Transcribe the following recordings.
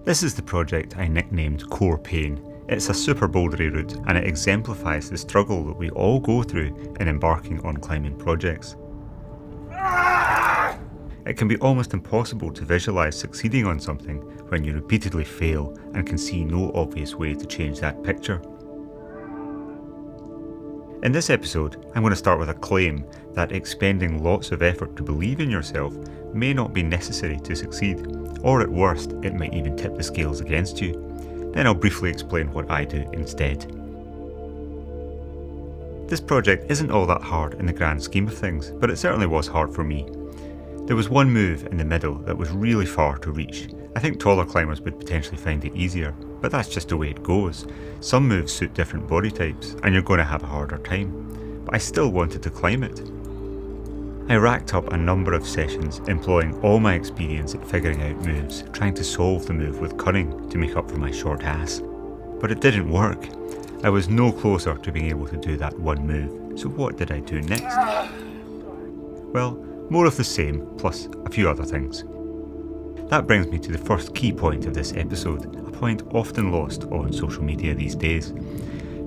This is the project I nicknamed Core Pain. It's a super bouldery route and it exemplifies the struggle that we all go through in embarking on climbing projects. It can be almost impossible to visualise succeeding on something when you repeatedly fail and can see no obvious way to change that picture. In this episode, I'm going to start with a claim that expending lots of effort to believe in yourself may not be necessary to succeed, or at worst, it might even tip the scales against you. Then I'll briefly explain what I do instead. This project isn't all that hard in the grand scheme of things, but it certainly was hard for me. There was one move in the middle that was really far to reach. I think taller climbers would potentially find it easier, but that's just the way it goes. Some moves suit different body types, and you're going to have a harder time. But I still wanted to climb it. I racked up a number of sessions, employing all my experience at figuring out moves, trying to solve the move with cunning to make up for my short ass. But it didn't work. I was no closer to being able to do that one move, so what did I do next? Well, more of the same, plus a few other things. That brings me to the first key point of this episode, a point often lost on social media these days.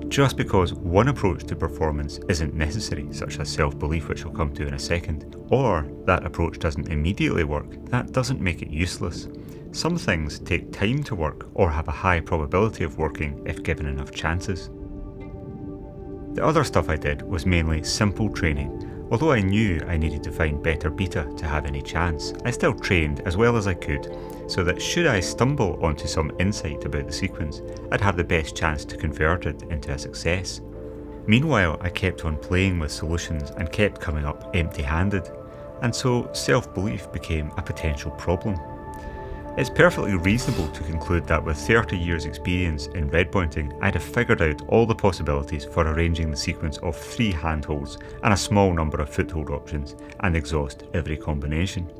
Just because one approach to performance isn't necessary, such as self-belief, which I'll come to in a second, or that approach doesn't immediately work, that doesn't make it useless. Some things take time to work or have a high probability of working if given enough chances. The other stuff I did was mainly simple training. Although I knew I needed to find better beta to have any chance, I still trained as well as I could, so that should I stumble onto some insight about the sequence, I'd have the best chance to convert it into a success. Meanwhile, I kept on playing with solutions and kept coming up empty-handed, and so self-belief became a potential problem. It's perfectly reasonable to conclude that with 30 years experience in red pointing, I'd have figured out all the possibilities for arranging the sequence of 3 handholds and a small number of foothold options, and exhaust every combination.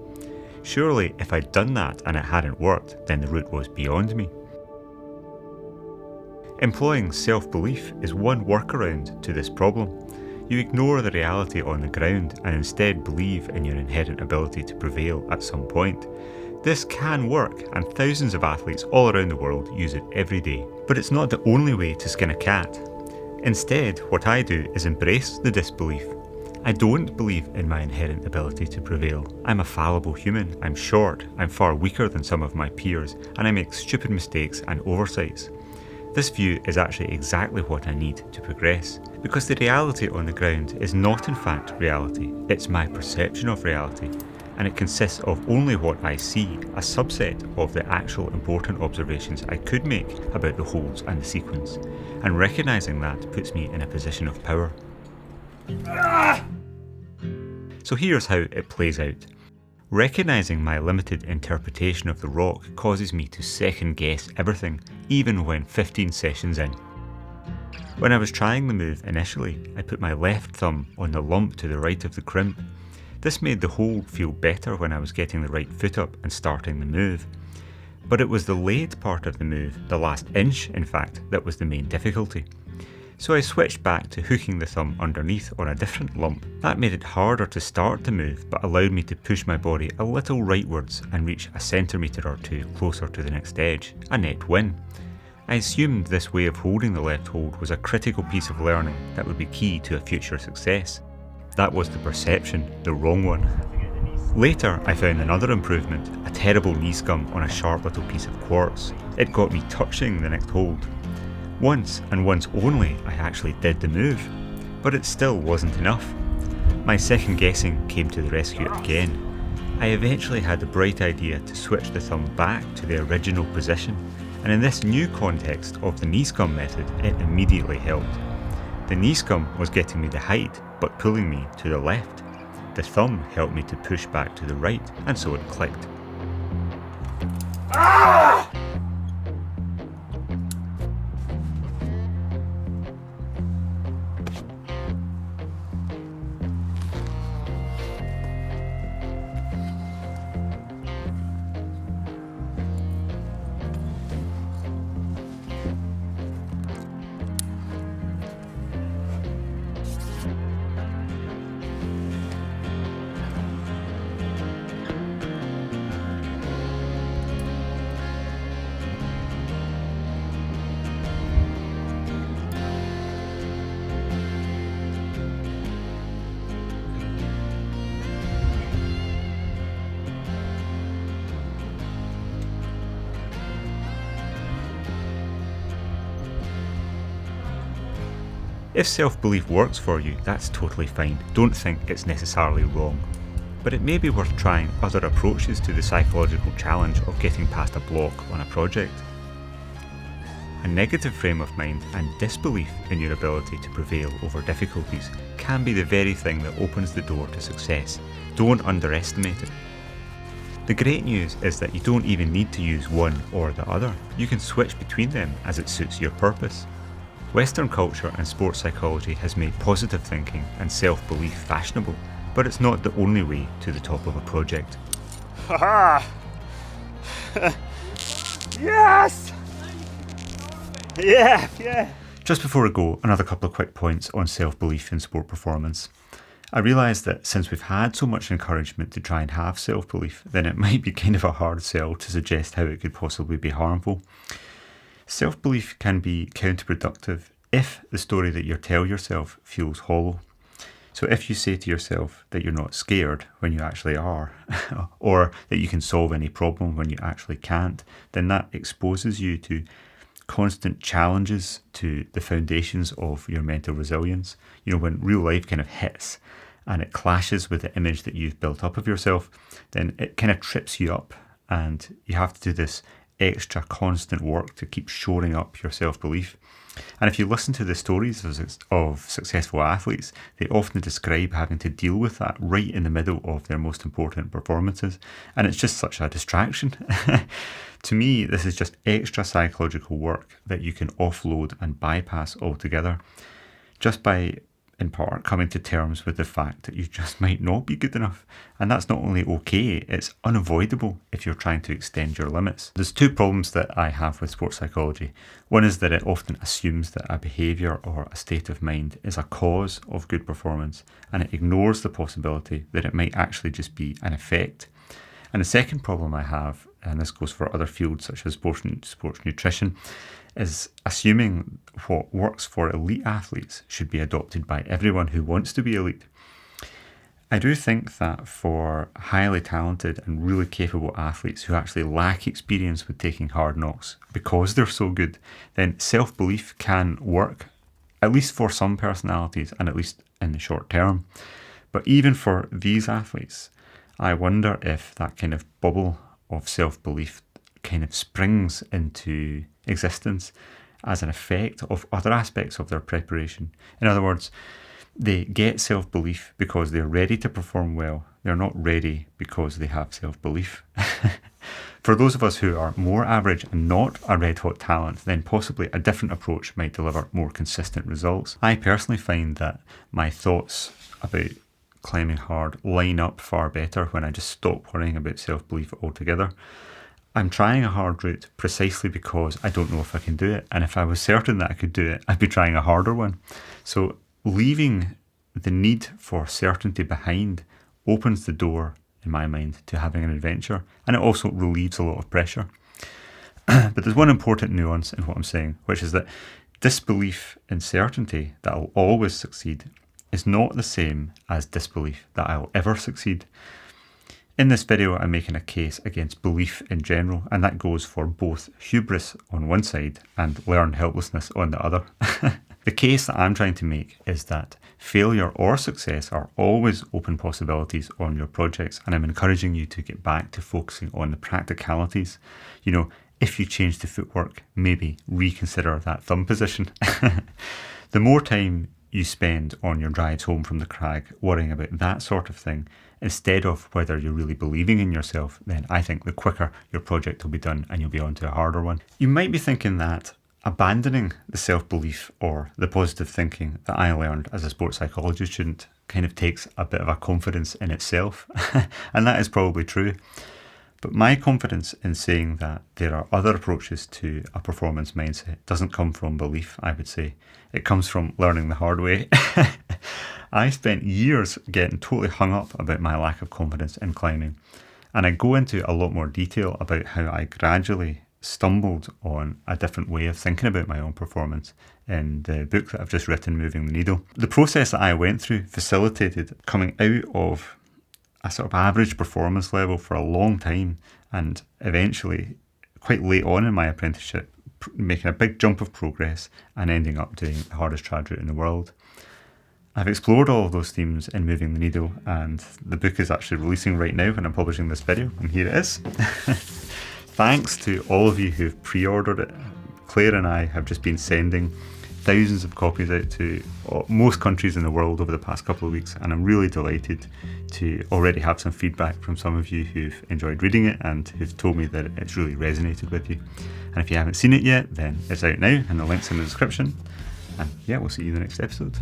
Surely, if I'd done that and it hadn't worked, then the route was beyond me. Employing self-belief is one workaround to this problem. You ignore the reality on the ground and instead believe in your inherent ability to prevail at some point. This can work, and thousands of athletes all around the world use it every day. But it's not the only way to skin a cat. Instead, what I do is embrace the disbelief. I don't believe in my inherent ability to prevail. I'm a fallible human, I'm short, I'm far weaker than some of my peers, and I make stupid mistakes and oversights. This view is actually exactly what I need to progress, because the reality on the ground is not in fact reality, it's my perception of reality. And it consists of only what I see, a subset of the actual important observations I could make about the holds and the sequence, and recognising that puts me in a position of power. So here's how it plays out. Recognising my limited interpretation of the rock causes me to second guess everything, even when 15 sessions in. When I was trying the move initially, I put my left thumb on the lump to the right of the crimp. This made the hold feel better when I was getting the right foot up and starting the move. But it was the late part of the move, the last inch in fact, that was the main difficulty. So I switched back to hooking the thumb underneath on a different lump. That made it harder to start the move, but allowed me to push my body a little rightwards and reach a centimetre or 2 closer to the next edge, a net win. I assumed this way of holding the left hold was a critical piece of learning that would be key to a future success. That was the perception, the wrong one. Later, I found another improvement, a terrible knee scum on a sharp little piece of quartz. It got me touching the next hold. Once, and once only, I actually did the move, but it still wasn't enough. My second guessing came to the rescue again. I eventually had the bright idea to switch the thumb back to the original position, and in this new context of the knee scum method, it immediately helped. The knee scum was getting me the height, but pulling me to the left. The thumb helped me to push back to the right, and so it clicked. If self-belief works for you, that's totally fine. Don't think it's necessarily wrong. But it may be worth trying other approaches to the psychological challenge of getting past a block on a project. A negative frame of mind and disbelief in your ability to prevail over difficulties can be the very thing that opens the door to success. Don't underestimate it. The great news is that you don't even need to use one or the other. You can switch between them as it suits your purpose. Western culture and sports psychology has made positive thinking and self-belief fashionable, but it's not the only way to the top of a project. Haha! Yes! Yeah. Just before I go, another couple of quick points on self-belief in sport performance. I realise that since we've had so much encouragement to try and have self-belief, then it might be kind of a hard sell to suggest how it could possibly be harmful. Self-belief can be counterproductive if the story that you tell yourself feels hollow. So if you say to yourself that you're not scared when you actually are, or that you can solve any problem when you actually can't, then that exposes you to constant challenges to the foundations of your mental resilience. You know, when real life kind of hits and it clashes with the image that you've built up of yourself, then it kind of trips you up and you have to do this extra constant work to keep shoring up your self-belief. And if you listen to the stories of successful athletes, they often describe having to deal with that right in the middle of their most important performances. And it's just such a distraction. To me, this is just extra psychological work that you can offload and bypass altogether, just by, in part, coming to terms with the fact that you just might not be good enough. And that's not only okay, it's unavoidable if you're trying to extend your limits. There's two problems that I have with sports psychology. One is that it often assumes that a behaviour or a state of mind is a cause of good performance, and it ignores the possibility that it might actually just be an effect. And the second problem I have, and this goes for other fields such as sports nutrition, is assuming what works for elite athletes should be adopted by everyone who wants to be elite. I do think that for highly talented and really capable athletes who actually lack experience with taking hard knocks because they're so good, then self-belief can work, at least for some personalities and at least in the short term. But even for these athletes, I wonder if that kind of bubble of self-belief kind of springs into existence as an effect of other aspects of their preparation. In other words, they get self-belief because they're ready to perform well. They're not ready because they have self-belief. For those of us who are more average and not a red-hot talent, then possibly a different approach might deliver more consistent results. I personally find that my thoughts about climbing hard line up far better when I just stop worrying about self-belief altogether. I'm trying a hard route precisely because I don't know if I can do it, and if I was certain that I could do it, I'd be trying a harder one. So leaving the need for certainty behind opens the door, in my mind, to having an adventure, and it also relieves a lot of pressure. But there's one important nuance in what I'm saying, which is that disbelief in certainty that I'll always succeed is not the same as disbelief that I'll ever succeed. In this video, I'm making a case against belief in general, and that goes for both hubris on one side and learned helplessness on the other. The case that I'm trying to make is that failure or success are always open possibilities on your projects, and I'm encouraging you to get back to focusing on the practicalities. You know, if you change the footwork, maybe reconsider that thumb position. The more time you spend on your drives home from the crag worrying about that sort of thing, instead of whether you're really believing in yourself, then I think the quicker your project will be done and you'll be on to a harder one. You might be thinking that abandoning the self-belief or the positive thinking that I learned as a sports psychology student kind of takes a bit of a confidence in itself. And that is probably true. But my confidence in saying that there are other approaches to a performance mindset doesn't come from belief, I would say. It comes from learning the hard way. I spent years getting totally hung up about my lack of confidence in climbing. And I go into a lot more detail about how I gradually stumbled on a different way of thinking about my own performance in the book that I've just written, Moving the Needle. The process that I went through facilitated coming out of a sort of average performance level for a long time, and eventually, quite late on in my apprenticeship, making a big jump of progress and ending up doing the hardest trad route in the world. I've explored all of those themes in Moving the Needle, and the book is actually releasing right now when I'm publishing this video, and here it is. Thanks to all of you who've pre-ordered it. Claire and I have just been sending thousands of copies out to most countries in the world over the past couple of weeks, and I'm really delighted to already have some feedback from some of you who've enjoyed reading it and who've told me that it's really resonated with you. And if you haven't seen it yet, then it's out now and the link's in the description. And yeah, we'll see you in the next episode.